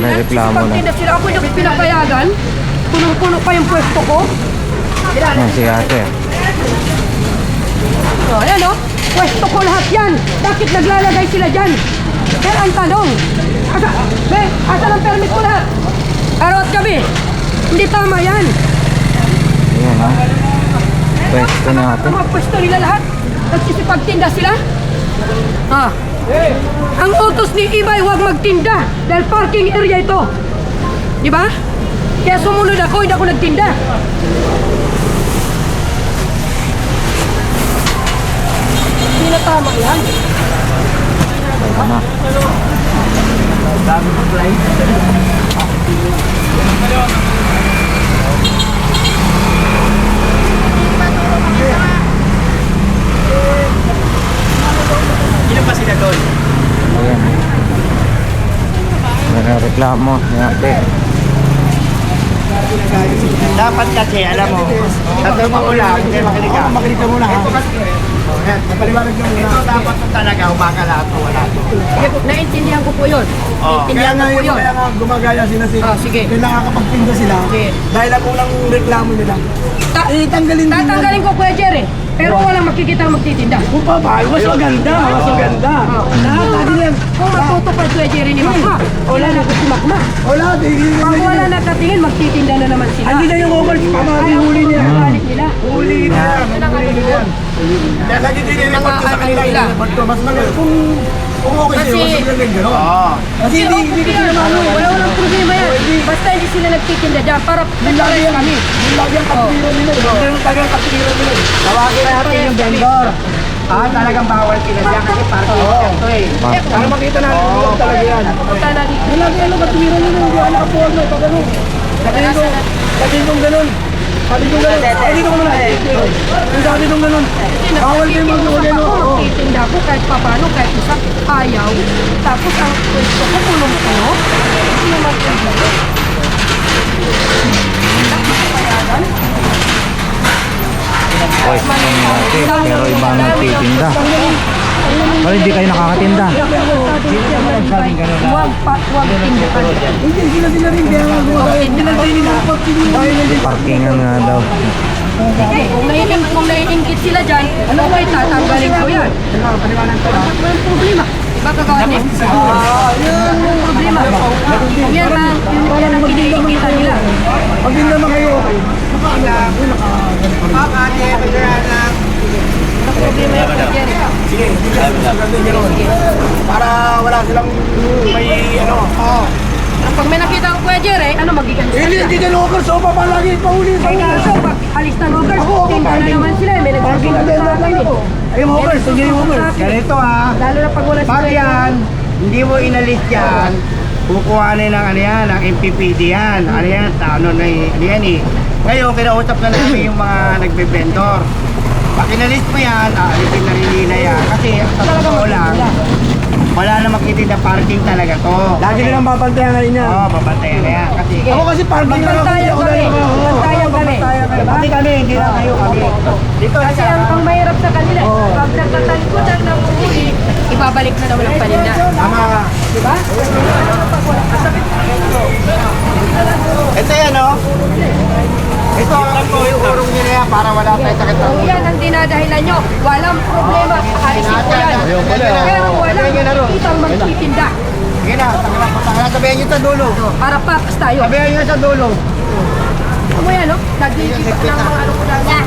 may reklamo na. Sila ako yung pinapayagan. Punong-puno pa yung pwesto ko. Yan si ate. Oh, ayan o. Pwesto ko lahat yan. Bakit naglalagay sila dyan? Pero ang tanong, asa ng permit ko lahat? Araw at gabi. Hindi tama yan. Ayan ha. Pwesto natin. Mga pwesto nila lahat. Nagsisipagtinda sila. Ah. Ang utos ni Ibay, huwag magtinda. Dahil parking area ito. Di ba? Kaya sumunod ako, hindi ako nagtinda. Hindi na tama yan. Tama. Ilan pa sila doon? Ayan. May reklamo ni ate. Dapat kasi, alam mo, sa totoo lang, hindi makinig ka. Makinig ka muna ha. Ito kasi, Napaliwanag niyo muna. ito dapat kung talaga umakala ito, wala ito. Sige po, naintindihan ko po yun. Kaya Naintindihan ko po yun. kaya nga gumagaya sila Sige. Kaya nakakapagpinda sila. Sige. Dahil ang unang reklamo nila. Tanggalin din. Tatanggalin ko, Kuya Jerry. Pero walang makikita magtitinda. Kung pa ba? Mas maganda. Mas maganda. Lahat natin yan. Kung matutupad, Kuya Jerry ni Makma, wala na ko si Makma. Wala. Pag wala nakatingin, magtitinda na naman sila. Andi na yung over. Pamahuli niya. Balik nila. Huli na. Huli na yan. Kaya lagi din i-report ko sa kanila. I-report ko. Mas maganda. Kung okay sa'yo, mas maganda gano'n. Oo. Kasi hindi ko sila maano. Walang problema yan. Basta hindi sila nagtitinda dyan para Lagi yan. kami. Lagi ang kapitiran nila. Ganun talaga ang kapitiran nila. Tawagin natin yung vendor. Talagang bawal sila dyan kasi parking ito eh. Para makita natin kung talaga yan. Punta na dito. Lagi ano kapitiran nila. Hindi ako nakapuwag na. Pag ano. Sabihin kong ganun. Sabi kong ganun. Ay, dito ko muna. Yung sabi kong ganun. Bawal kayo mag-uwi. Magtitinda ko kahit papano, kahit isa ayaw. Tapos ang pwesto ko punong-puno. Hindi naman pwede. Pwesto ni ate. Pero iba ang nagtitinda. Pero hindi kayo nakakatinda. Huwag tindahan. Hindi, sila rin. Kaya nga gumagaya. Hindi lang tayo nilapot. Parkingan nga daw. Sige, kung naiingkit sila dyan, okay, tatanggalin ko yan. Walang problema. Diba kagawa niya? Walang problema. Kung yan ang kiniingkitan nila. Pag din naman kayo, okay. Problema yung kagyan. Sige, para wala silang may ano. Pag may nakita ko Kuya Jerry, ano magiging Hindi ka locker, so pa palagi pauli. Kaya kaso, pag alis ng Rogers, tinda na naman sila. May Parking nagsasabi attendant sa lang akin ako. eh. Ay, Homer, sige Homer. Ganito Lalo na pag wala pag sila. yan, hindi mo inalis yan, kukuhanin ng ano yan, ng MPPD yan. Ano yan, ano yan eh. Ngayon, kinausap na namin yung mga nagbe-vendor. Pag inalis mo yan, aalisin na rin nila yan. Kasi sa totoo lang, wala na makitid na parking talaga to. Lagi nilang babantayan na rin yan. Oo, babantayan na yan. Kasi Ako kasi parking na ako. Magbantayan kami. Magbantayan kami. pati kami, hindi lang kayo kami. Dito Kasi ang mahirap sa kanila, pag nagtatalikutan ng uhuli, ibabalik na naman ang paninda. Tama ka. Diba? Ito yan, no? Ito, alam ko, yung urong nyo na yan para wala tayo sakit. Kung yan ang dinadahilan nyo, walang problema, alisin ko yan. Pero walang kitang magtitinda. Sige na, sabihan nyo sa dulo. Para papas tayo. Sabihan nyo sa dulo. Ano yan, no? Nag-iisip ng mga ano ko lang. Ayan.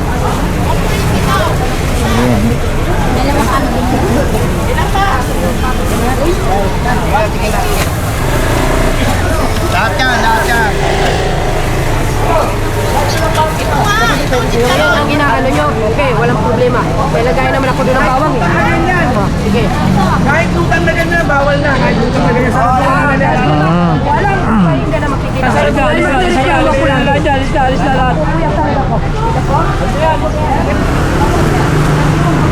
Sige na. Lahat yan, lahat yan. Ang inaano nyo, okay, walang problema. May lagay naman ako doon ng bawang eh. Sige. Kahit lutang na ganyan, bawal na. Kahit lutang na ganyan, sarap na ganyan. Walang pahinga na makikita. Alis na lahat.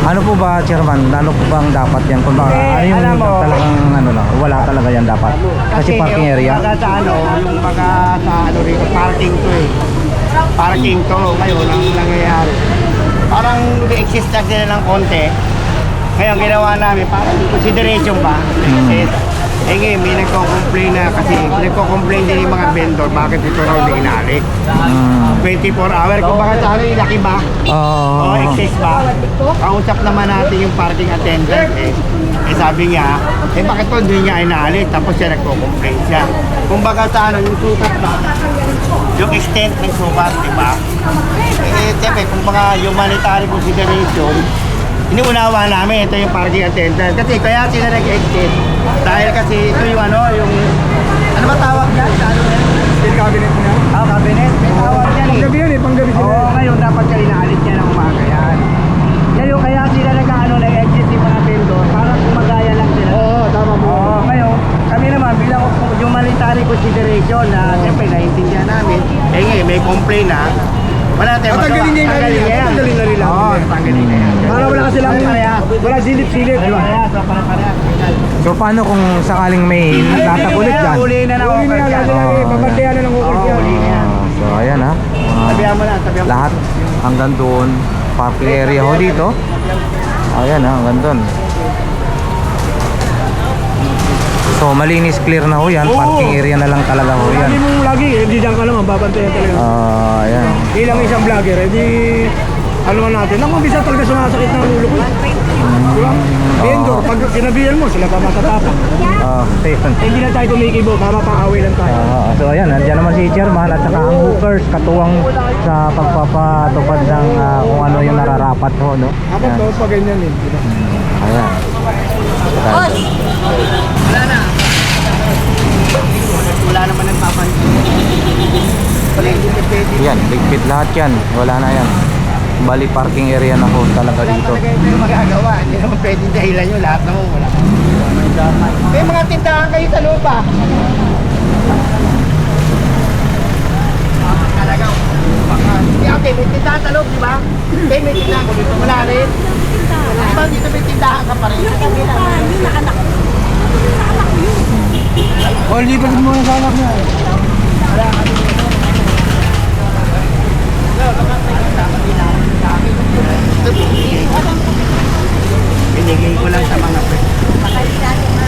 Ano po ba, Chairman? Ano po bang dapat yan? Kung baka, ano yung alam mo, talagang ano lang, wala talaga yan dapat. Kasi parking area. Yung sa ano, yung baga sa ano rito, parking to eh. Parking to, ngayon ang nangyayari. Parang exist na sila ng konti. Ngayon ginawa namin, parang consideration ba? Kasi Eh ngayon, may nagko-complain na kasi nagko-complain din yung mga vendor bakit ito raw na inalit. 24 hour. Kung baka sa ano yung laki ba? O excess ba? Kausap naman natin yung parking attendant eh. Eh sabi niya, eh bakit to hindi niya inaalit? Tapos siya nagko-complain siya. Kung baka sa ano yung sukat ba? Yung extent ng sukat, di ba? Eh siyempre, kung baka humanitary consideration, iniunawa namin ito yung parking attendant. Kasi kaya sila nag-extend. Dahil kasi ito yung ano ba tawag yan? Ano yan? Steel cabinet niya. Cabinet. May tawag yan eh. Panggabi yan eh, panggabi sila. Oo, ngayon dapat siya inaalit niya ng umaga yan. Kaya sila nag-exit yung mga vendor para gumagaya lang sila. Oo, tama po. Oo, ngayon, kami naman bilang humanitary consideration na siyempre naiintindihan namin, eh ngayon may complain na, wala tayong Tanggalin niya yung Tanggalin niya yan. tanggalin na nila. Oo, tanggalin na yan. Para wala ka silang, wala silip-silip, di ba? Parehas. So paano kung sakaling may tatagulit dyan? Uli na ng Uli offer na yan. lang, babantayan na ng hookers yan. uli na yan. So ayan ha. Sabihan mo na, sabihan mo. Lahat hanggang doon. Parking area ho dito. Ayan ha, hanggang doon. So malinis, clear na ho yan. Oo. Parking area na lang talaga ho yan. Lagi mong lagi, hindi dyan ka naman, babantayan talaga. Ayan. Bilang isang vlogger, edi ano man natin, nang umpisa talaga sumasakit ng ulo ko. Di ba? Vendor, pag sinabihan mo, sila pa matatapang. Station. Hindi na tayo tumikibo, para pang-away lang tayo. So ayan, nandiyan naman si Chairman at saka ang hookers katuwang sa pagpapatupad ng kung ano yung nararapat ho, no? Dapat Ayan. to, pag ganyan eh. di ba? Ayan. Wala na. Wala naman nagpapansin. Yan, ligpit lahat yan. Wala na yan. Bali parking area na ho talaga dito. Talaga ito yung magagawa. Hindi naman pwedeng dahilan yun. Lahat naman wala. May mga tindahan kayo sa lupa. Talaga. Ate, may tindahan sa loob, di ba? May tindahan ko dito. Wala rin. Di ba dito may tindahan ka pa rin? O, lipat mo na sa anak niya. Binigay ko lang sa mga friends.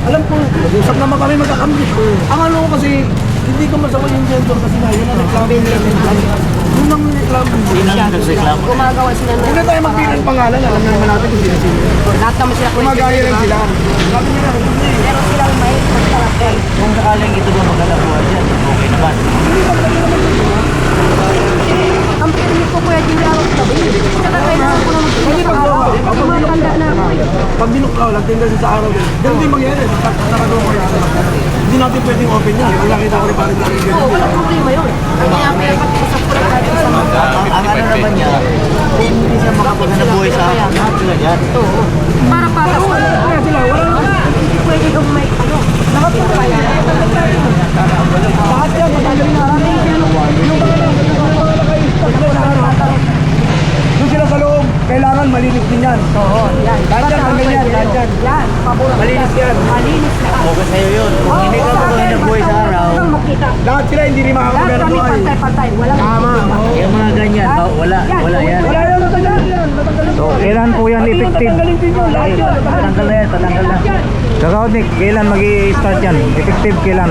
Alam ko, mag-usap naman kami magkakambi. Ang ano ko kasi, hindi ko masama yung vendor kasi na yun ang reklamo nila. Yun ang reklamo. Gumagawa sila Huwag na tayo magpilang pangalan, alam na naman natin kung sino sino. lahat naman sila Gumagaya lang sila. Sabi nila, Pero silang may pagkalakay. Kung sakaling ito doon maglalagpuan yan, okay naman. Ang permit ko kuya ginagawa ko tabi. Saka kailangan ko naman Hindi sa araw. Tumatanda na ako. pag binuklaw, nagtinda siya sa araw din. Ganun din mangyari. Sarado ko yan. Hindi natin pwedeng open yan. Wala kita ko rin parang lagi Oo, ganun. walang problema yun. Kaya pag-usap ko lang natin sa mga Ang ano naman niya, kung hindi siya makapaghanap buhay sa lahat sila yan. Oo. Para patas ko. Kaya sila, wala na. Hindi pwede kang may ano. Nakapagpaya. Lahat yan, matagaling na araw. Doon sila sa loob, kailangan malinis din yan. Oo, yan. Lahat yan, ang ganyan, lahat yan. Yan, pabura. Malinis yan. Malinis na. Okay sa'yo yun. Kung hindi ka maghanap buhay sa araw, Walang makita. Lahat sila hindi rin Lahat makakagano kami buhay. pantay-pantay. Walang Tama. yung mga ganyan, wala yan. Wala yan, natanggal yan. Natanggal So kailan po yan effective? Tatanggalin din yun, lahat yan. Patanggal na yan, patanggal na. Kakaonik, kailan mag-i-start yan? Effective kailan?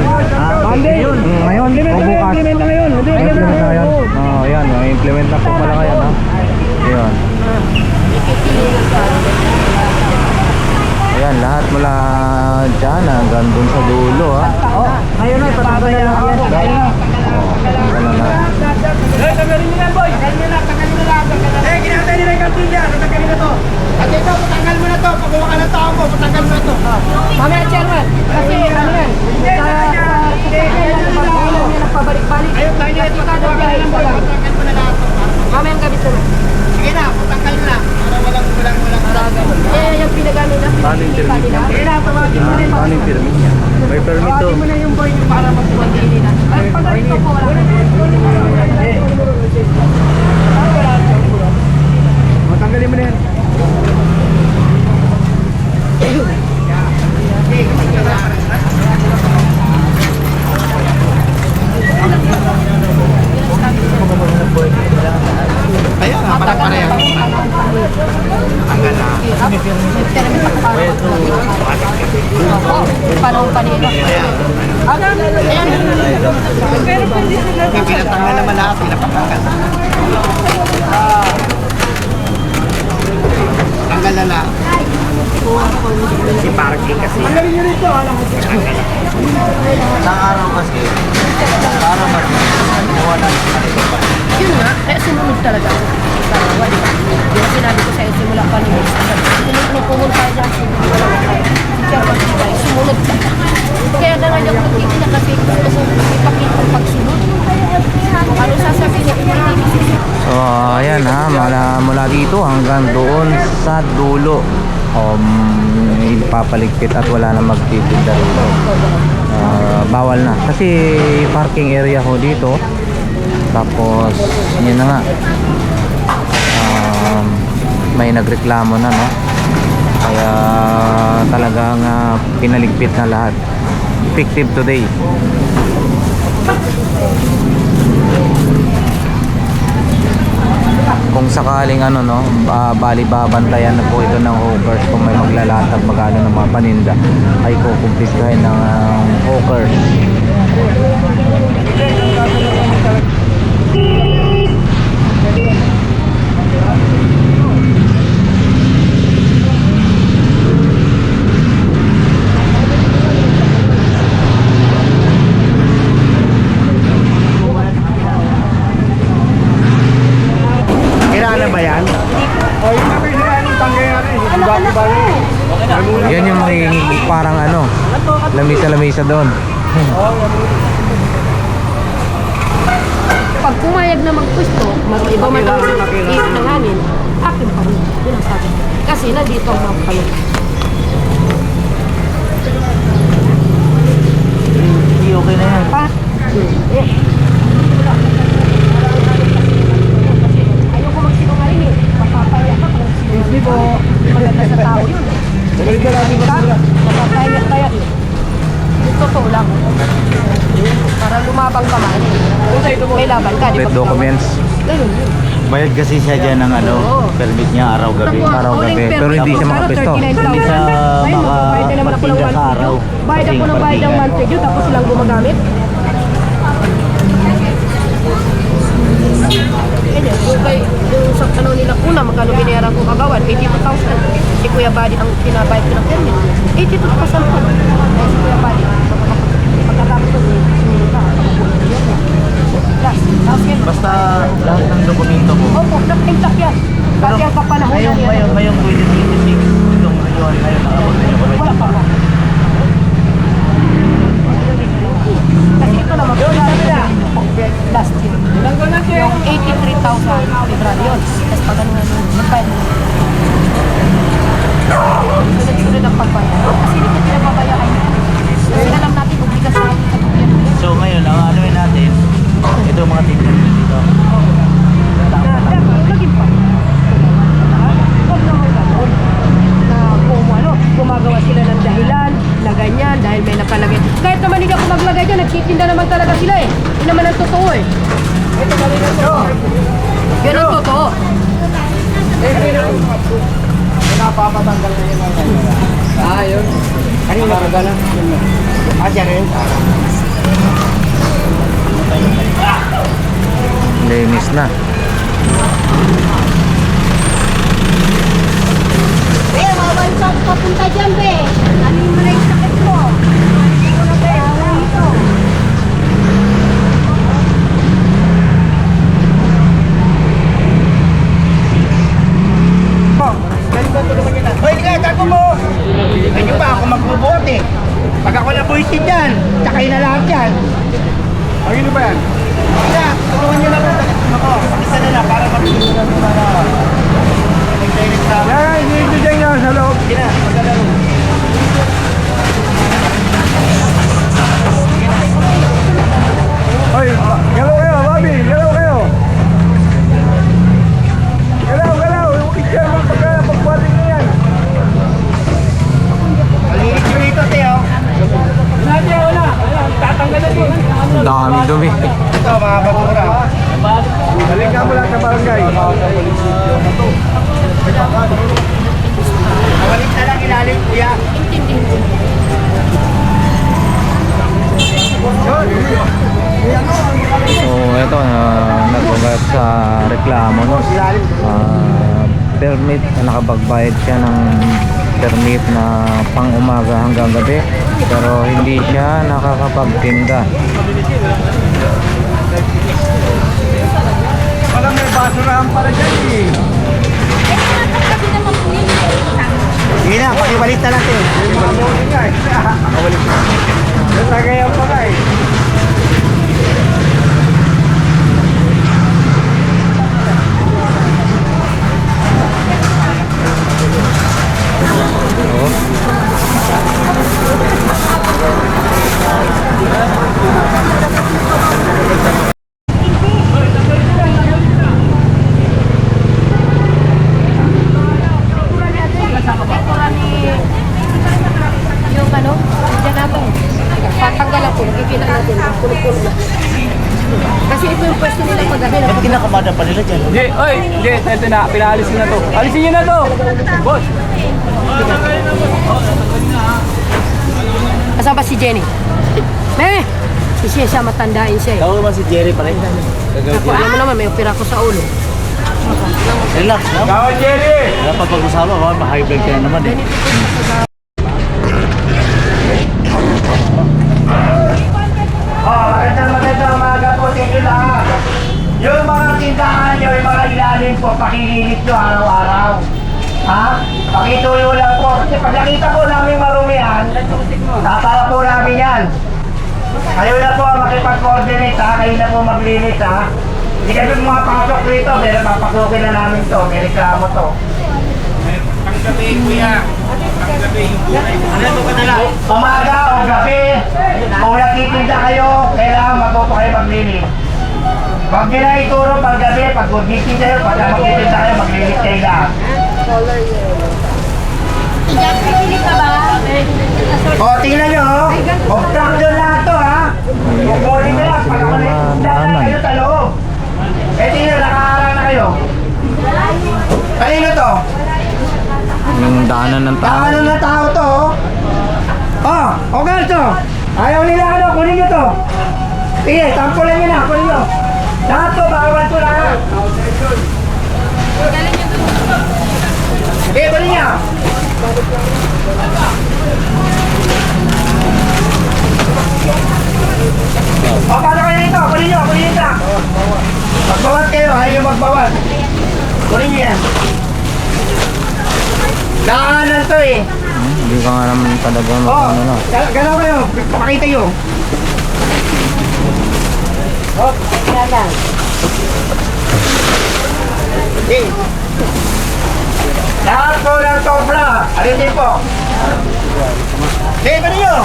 Monday. Ngayon o bukas? Implement na ngayon. Implement na ngayon? Oo. Ayan, implement na po pala ngayon ha. Ayan. Ayan, lahat mula dyan hanggang dun sa dulo ha. Ngayon ay patay na ako. Ano na. Eh, tanggalin nyo na yan, boy. Tanggalin nyo na, tanggalin nyo na. Eh, ginatay nila yung kantin dyan. Tanggalin na to. At ito, patanggal mo na to. Pagkuha ka ng tao mo, patanggal mo na to. Mamaya, chairman. Kasi ano yan? Pabalik-balik. Ayun, tayo na ito. Kada biyahe Patanggal pa lang. mo na lahat. Mamaya ang gabi sila. Sige na, patanggal mo na. Para walang. Eh, yung pinagano na. Paano yung permit niya? Sige na, tawagin mo na yung Paano yung permit niya? May permit to. tawagin mo na yung boy niyo para magsuwagin na. Ay, pag ito po, wala na. Tanggalin mo na yan. Ayan, Pare-pareho. Hanggang na. Opo, panahon kanina. Ayan. Pinatanggal naman lahat, pinapatanggal. Tanggal na lahat. Si parking kasi. Galing nyo rito, alam mo. Isang araw kasi. Araw kasi. Wala Yun nga, kaya sumunod talaga ako. Dalawa, di ba? Di ba sinabi ko sa'yo, simula pa ni Mr. Nung pumunta dyan, sumunod ka. Kaya na nga yung pagkikita kasi gusto ko ipakita ang pagsunod. Ano sasabihin niya? So ayan ha, mula dito hanggang doon sa dulo. Ipapaligpit at wala na magtitinda rito. Bawal na kasi parking area ho dito. Tapos yun na nga, may nagreklamo na, no? Kaya talagang pinaligpit na lahat. Effective today. Kung sakaling ano, no, bali babantayan na po ito ng hawkers kung may maglalatag magano ng mga paninda ay kukumpiskahin ng hawkers. Kailangan na ba yan? Oh, yung mga pinakain tanggay natin. Yan yung may parang ano, lamisa-lamisa doon. Pag pumayag na magpwesto, mag-iba man ang ihip ng hangin, akin pa rin. Yun ang sabi. Kasi nandito ang mga kalong. Hindi okay na yan. Pa? Ayoko magsinungaling eh. Papapaya ka kung sinungaling mo. Maganda sa tao yun. Balik na natin Ka? Papapaya kaya yun. Yung totoo lang. Para lumabang ka man. May laban ka. Complete documents. Ganun yun. Bayad kasi siya dyan ng ano, permit niya araw-gabi. Araw-gabi. Pero hindi siya makapesto. Hindi siya makapagtinda sa araw. Bayad ako ng bayad ng monthly due, tapos silang gumagamit. Yung sa ano nila kuna, magkano binayaran ko kagawan? 82,000. Si Kuya Buddy ang pinabayad ko ng permit. 82,000 po. Eh, si Kuya Buddy, pagkatapos ko, sumunod ka. Basta lahat ng dokumento mo. Opo, nag-intak yan. Kasi ang kapanahonan yan. Ngayong 2026, itong ngayon nakabot na yung Wala pa ba? Kasi ito naman, last year. Yung 83,000 February yun. Tapos pag ano magbayad mo. Sunod-sunod ang pagbayad. Kasi hindi ko pinababayaan. Kasi alam natin kung bigas natin sa gobyerno. So ngayon, ang ano natin, ito mga tingnan dito. Laging pa. Huwag naman gano'n. Na kung ano, gumagawa sila ng dahilan na ganyan dahil may napalagay. Kahit naman hindi ako maglagay dyan, nagtitinda naman talaga sila eh. Yun naman ang totoo eh. Yun ang totoo. Napapatanggal na yun. Yun. Kanina ka gana? Siya rin. Linis na. Mabansak papunta dyan, be. Ano mo na yung sakit mo? Ano na, be? Away ito. Hoy, tago mo! Hindi pa ako magbubote. Pag ako nabuisit dyan, tsakay na lahat yan. Ano ba yan? Kaya, tulungan nyo na ako. Isa na lang para mag-iinan mo na ako. Nag-direct na. Yan, hindi dyan yan sa loob. Sige na, maglalaro. Hoy, galaw kayo, Bobby. Galaw kayo. Galaw. Yung picture mo pagpapating niya yan. Malinis nyo rito, Teo. Wala. Tatanggal na yun. Dami dumi. Ito, mga basura. Balik ka. Balikan mo lang sa barangay. Kawalit na lang ilalim, kuya. Intindihin mo. So ito nag-ugat sa reklamo no. Permit, nakapagbayad siya ng permit na pang umaga hanggang gabi pero hindi siya nakakapagtinda. Wala may basurahan para dyan eh. Sige na, pakiwalit na natin. Yung mga bawin nga eh. Kawalit na. Natagayan pa nga eh. Yung ano, dyan natin. Patanggalan ko, ipinan natin. Pulo-pulo na. Kasi ito yung pwesto nila pag-gabi. Ba't kinakamada pa nila dyan? Hindi, oy, hindi, ito na, pinaalis na to. Alisin nyo na to! Boss! Kasama ba si Jenny? Meme! Siya matandain siya eh. Tawag naman si Jerry pa rin. Ako, alam mo naman, may opera ko sa ulo. Relax lang. Gawad Jerry! Wala pa pag-usama, baka ma-high blood ka na naman eh. Magandang umaga po sa inyo lahat. Yung mga tindahan nyo, yung mga ilalim po, pakilinis nyo araw-araw. Ha? Pakituyo lang po. Kasi pag nakita po namin marumihan, tatara po namin yan. Kayo na po ang makipag-coordinate ha. Kayo na po maglinis ha. Hindi kayo mga pasok rito, pero papasukin na namin to. May reklamo to. Umaga o gabi, kung nagtitinda kayo, kailangan matuto kayo maglinis. Huwag nyo na ituro pag gabi, pag magising kayo, pag magtitinda kayo, maglinis kayo lahat. O, tingnan nyo, obstruction lahat to ha. Kukunin nyo lang, pag nagtitinda na kayo sa loob. Eh, tingnan, nakaharang na kayo. Kanino to? Yung daanan ng tao. Ano na tao to? Oh, okay to. Ayaw nila ano, kunin nyo to. Sige, tampulan nyo na, kunin nyo. Lahat to, bawal to lahat. Sige, kunin nyo. O, paano kayo dito? Kunin nyo ito. Magbawat kayo, ayaw nyo magbawat. Kunin nyo yan. Daanan to eh. Hindi ka nga naman talaga Oh, ano. galaw kayo. Pakita nyo. Oh, yan. Okay. Lahat po ng topla. Alisin po. Okay, pwede nyo.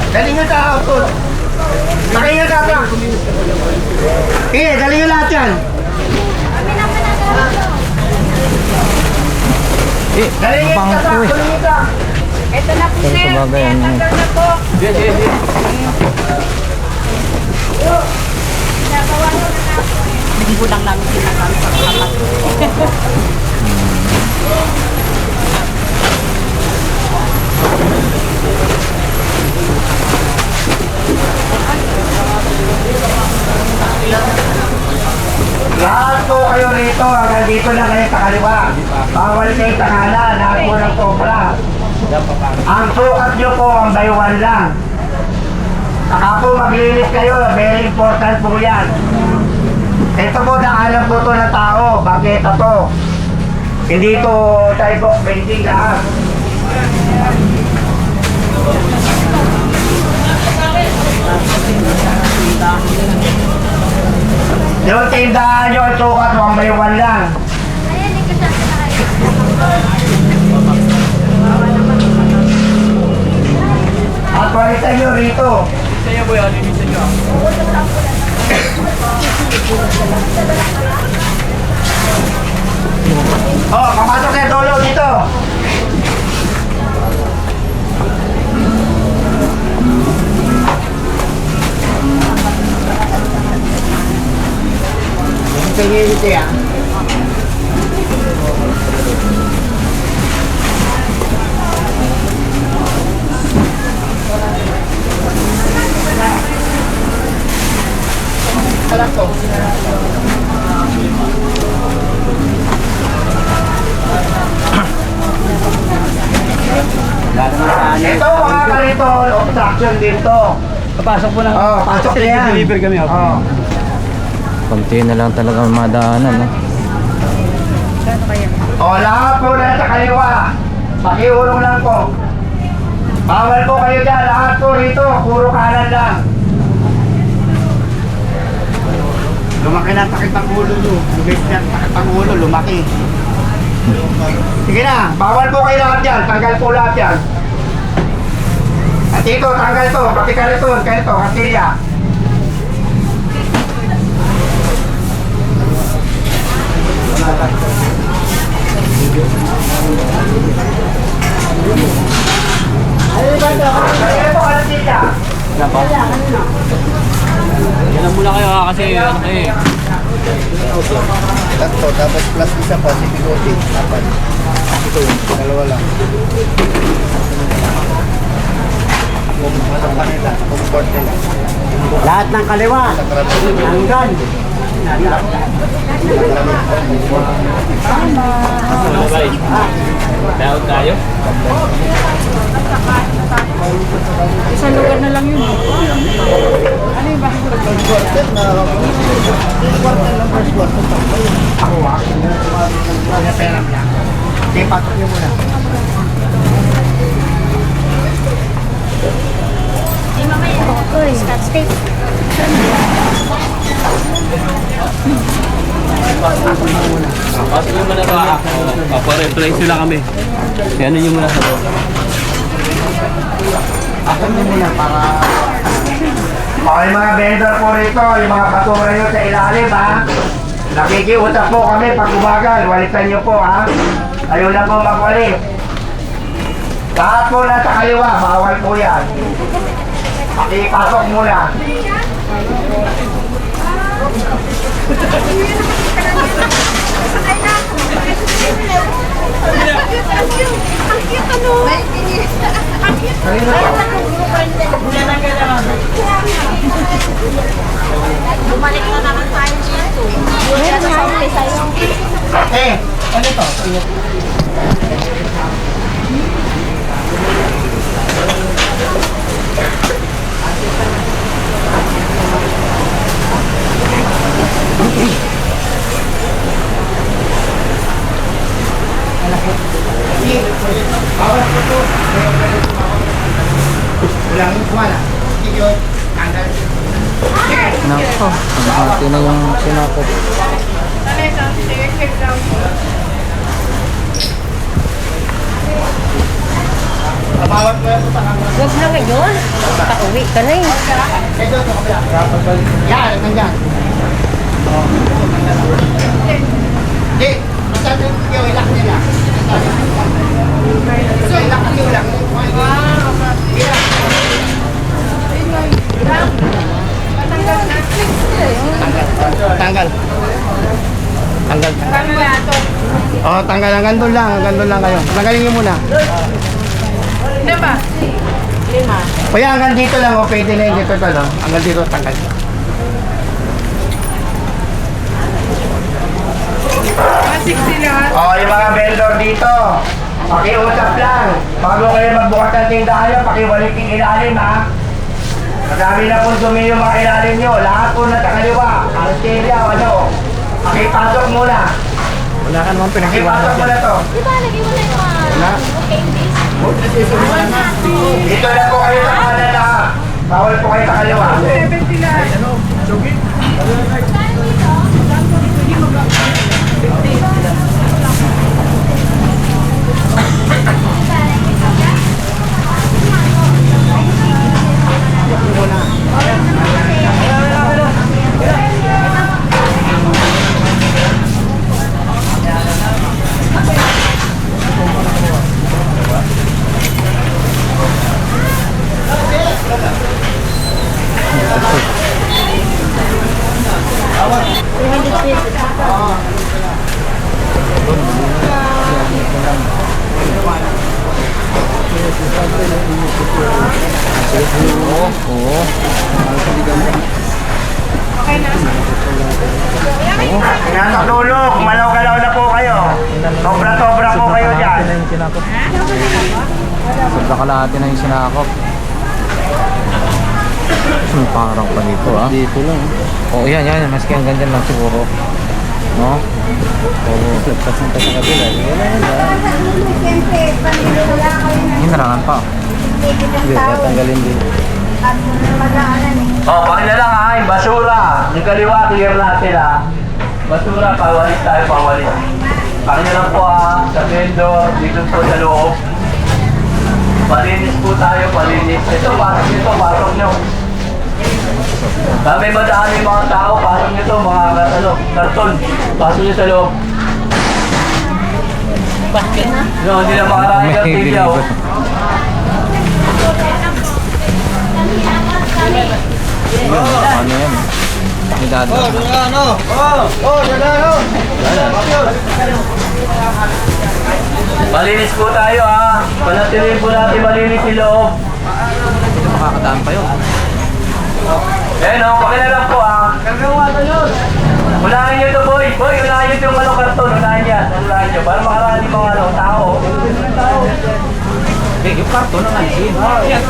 Dali nyo sa output. Sakay nyo sa truck. Okay, dali nyo lahat yan. Dali nyo Pang sa truck. to eh. Dali nyo sa truck. Ito na po, Pero sa bagay, ano. Yes, yes, yes. Hindi ko lang namin sinasabi sa kapat. Lahat po kayo rito, hanggang dito na kayo sa kaliwa. Bawal kayo sa kanan, lahat po ng sobra. Ang sukat nyo po, ang baywan lang. Saka po maglinis kayo, very important po yan. Ito po, naalam po to ng tao, bakit ito? Hindi to type of painting lahat. Yung tindahan nyo, ang sukat, 1 by 1 lang. At palitan nyo rito. Limitan nyo boy, limitan nyo. Oh, papasok na dulo dito. Tingin dito yan. lang to. Ito mga kalito, obstruction din to. Papasok po lang. Oh, pasok na yan. Deliver kami. Oh. Konti na lang talaga madaanan, no? O, lahat po na sa kaliwa. Pakiulong lang po. Bawal po kayo dyan. Lahat po rito. Puro kanan lang. Lumaki na takit ang ulo nyo. Lumaki na takit ang ulo. Lumaki. Sige na. Bawal po kayo lahat dyan. Tanggal po lahat yan. At ito, tanggal to. Pati kariton. Ganito, katilya. Kaya po, katilya. Yan muna kayo kasi ano kayo eh. Tatlo, tapos plus isa po, si Pigote. Apat. Ito yun, dalawa lang. Comfort nila. Lahat ng kaliwa. Hanggan. Daw tayo. Isang lugar na lang yun. Ano yung bakit? Ako ha. Kaya pera mo lang. Sige, patok niyo muna. Scotch tape. Pasok nyo muna ba? Papareplace nyo lang kami. Kaya ano nyo muna sa loob. Patok niyo muna para... Okay mga vendor po rito, yung mga basura nyo sa ilalim ha. Nakikiusap po kami pag umagal, walitan nyo po ha. Ayaw lang po magwalit. Lahat po nasa kaliwa, bawal po yan. Pakipasok muna. Bumalik na naman tayo dito. Ano to? Ulang wala. Iyo, tanggal. Nako, hati na yung sinakop. Mabawat mo yan sa tanggal. Huwag na ngayon. Pauwi ka na eh. Ito, ito, kabila. Yan, nandyan. Di, basta yung ilak nila. So, ilak nyo lang. Tanggal. Tanggal. Oh, tanggal. Hanggang doon lang kayo. Tanggalin nyo muna. Diba? Lima. Kaya hanggang dito lang, o pwede na yun dito to, no? Hanggang dito, tanggal. Oh, yung mga vendor dito, pakiusap lang. Bago kayo magbukas ng tindahan, pakiwalik yung ilalim, ha? Madami na po dumi yung mga ilalim nyo. Lahat po na sa kaliwa. Arteria, ano? Pakipasok muna. Wala ka naman Pakipasok muna to. Diba, lagi mo na yung Wala. candies? Dito na po kayo sa kanan lahat. Bawal po kayo sa kaliwa. Nasa dulo, malaw-galaw na po kayo. Sobra-sobra po kayo dyan. Sobra kalahati na yung sinakop. Parang pa dito ah. Dito lang. Oo, yan. Maski ang ganyan lang siguro. No? Oo. Lagpas ng sa kabila. Hinarangan pa. Hindi, tatanggalin din. Oh, pakila lang ha, yung basura. Yung kaliwa, clear natin ha. Basura, pawalis tayo, pawalis. Pakila lang po ha, sa vendor, dito po sa loob. Palinis po tayo, palinis. Ito, pasok nyo. May madaan yung mga tao, pasok nyo to, mga karton. Pasok nyo sa loob. No, hindi na makarami ng tilyaw. Ano yan? May dada. Malinis po tayo ha. Panatiliin po natin malinis yung loob. Makakadaan pa yun. Eh no, pakilalang po ha. Unahin nyo to boy. Boy, unahin nyo yung karton. Unahin yan. Unahin nyo. Para makarami mga tao. Yung karton ang alisin. Yan,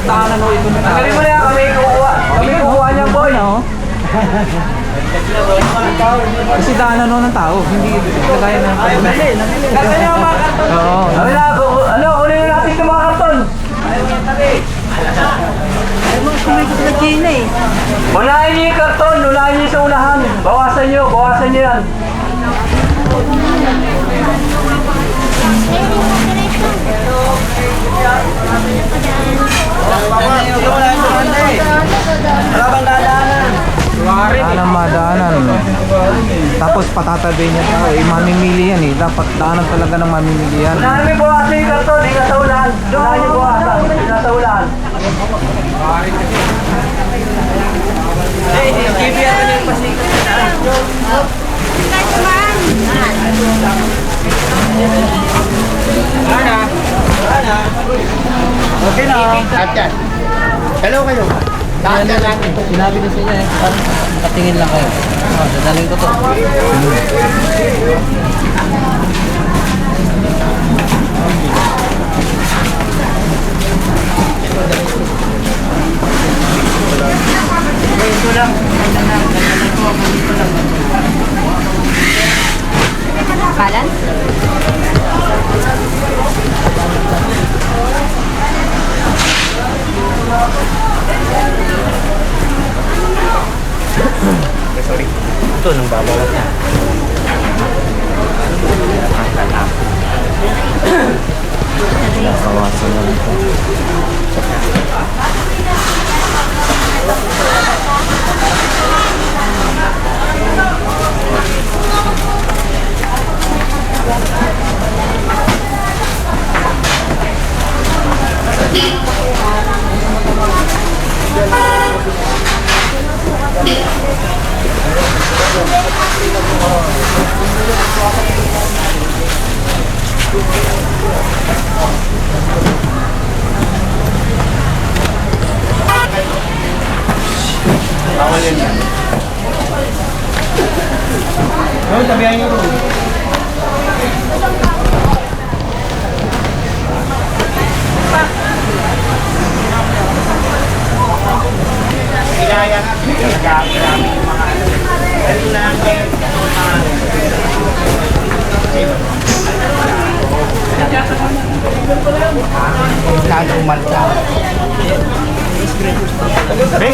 tahanan mo ito na. Tanggalin mo na yan. Kami kukuha. Kami kukuha niyan boy. Kasi daanan no ng tao. Hindi kagaya ng karton. Kagaya yung mga karton. Oo. Kami na, unahin na natin yung mga karton. Unahin niyo yung karton. Unahin niyo sa unahan. Bawasan niyo yan. Daan ang madaanan. Tapos patatabi niya tao. Mamimili yan eh. Dapat daanan talaga ng mamimili yan. Unahin niyo bawasan yung karton. Hindi sa unahan. Unahin niyo bawasan. Hindi sa unahan. Okay na. Ayan. Hello kayo. Lahat yan natin. Sinabi na sa inyo eh. Patingin lang kayo. Dadaling ko to. Ito lang. Balance? Ito, nang babawas niya. Kawasan na ito. Oh, tabihan niyo ito.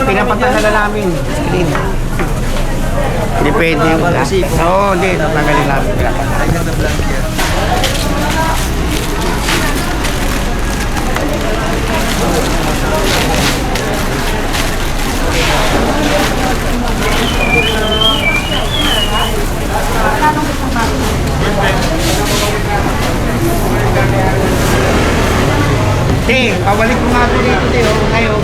Pinapatala na namin screen. Depende yung kasi. Oo, hindi. Tatanggalin namin. Pabalik ko nga ito dito. Ngayon.